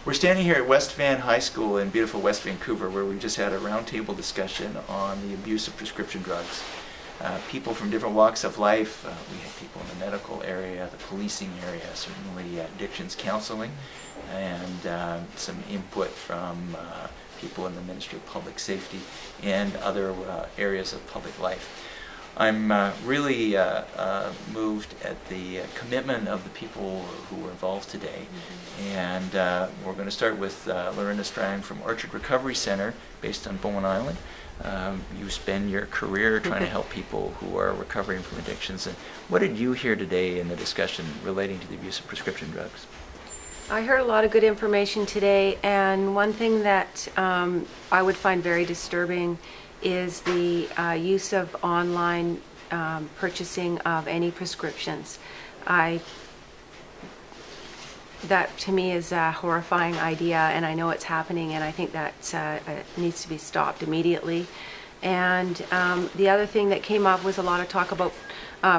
We're standing here at West Van High School in beautiful West Vancouver, where we just had a roundtable discussion on the abuse of prescription drugs. People from different walks of life. We had people in the medical area, the policing area, certainly addictions counseling, and some input from people in the Ministry of Public Safety and other areas of public life. I'm really moved at the commitment of the people who were involved today. And we're going to start with Lorinda Strang from Orchard Recovery Center, based on Bowen Island. You spend your career trying to help people who are recovering from addictions. And what did you hear today in the discussion relating to the abuse of prescription drugs? I heard a lot of good information today, and one thing that I would find very disturbing is the use of online purchasing of any prescriptions. That to me is a horrifying idea, and I know it's happening, and I think that needs to be stopped immediately. And the other thing that came up was a lot of talk about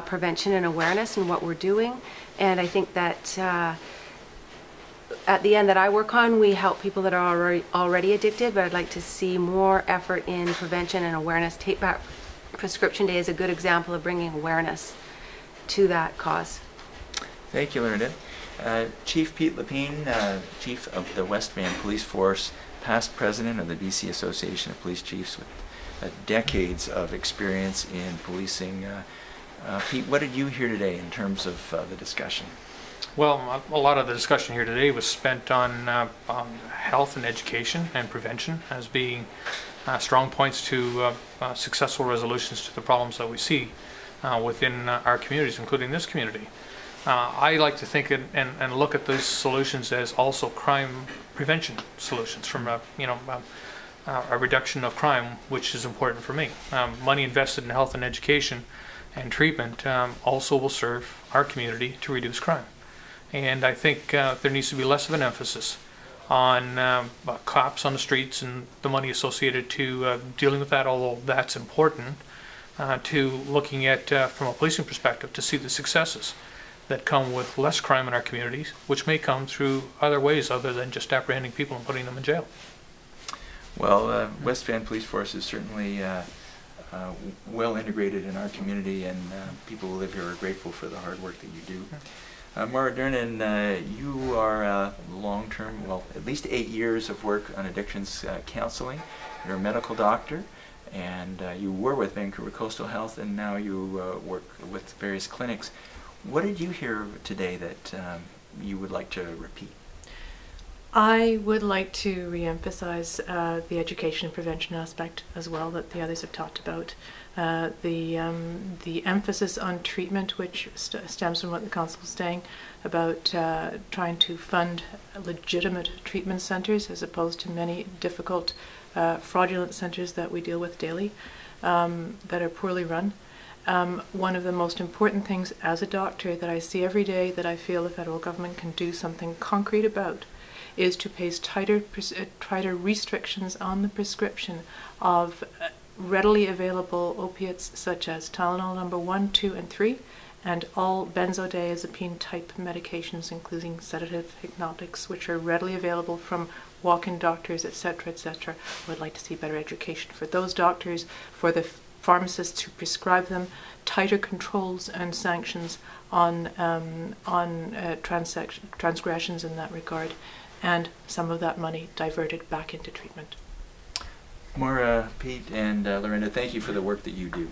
prevention and awareness and what we're doing, and I think that at the end that I work on, we help people that are already addicted, but I'd like to see more effort in prevention and awareness. Take Back Prescription Day is a good example of bringing awareness to that cause. Thank you, Lorinda. Chief Pete Lapine, Chief of the West Van Police Force, past president of the BC Association of Police Chiefs with decades of experience in policing. Pete, what did you hear today in terms of the discussion? Well, a lot of the discussion here today was spent on health and education and prevention as being strong points to successful resolutions to the problems that we see within our communities, including this community. I like to think and look at those solutions as also crime prevention solutions from a reduction of crime, which is important for me. Money invested in health and education and treatment also will serve our community to reduce crime. And I think there needs to be less of an emphasis on cops on the streets and the money associated to dealing with that, although that's important, to looking at, from a policing perspective, to see the successes that come with less crime in our communities, which may come through other ways other than just apprehending people and putting them in jail. Well, West Van Police Force is certainly well integrated in our community, and people who live here are grateful for the hard work that you do. Maura Dernan, you are long-term, well, at least 8 years of work on addictions counseling. You're a medical doctor, and you were with Vancouver Coastal Health, and now you work with various clinics. What did you hear today that you would like to repeat? I would like to re-emphasize the education and prevention aspect as well that the others have talked about. The emphasis on treatment, which stems from what the Constable was saying about trying to fund legitimate treatment centres as opposed to many difficult fraudulent centres that we deal with daily that are poorly run. One of the most important things as a doctor that I see every day that I feel the federal government can do something concrete about is to place tighter restrictions on the prescription of readily available opiates such as Tylenol number 1, 2, and 3, and all benzodiazepine type medications, including sedative hypnotics, which are readily available from walk-in doctors, etc., etc. I would like to see better education for those doctors, for the pharmacists who prescribe them, tighter controls and sanctions on transgressions in that regard, and some of that money diverted back into treatment. Maura, Pete, and Lorinda, thank you for the work that you do.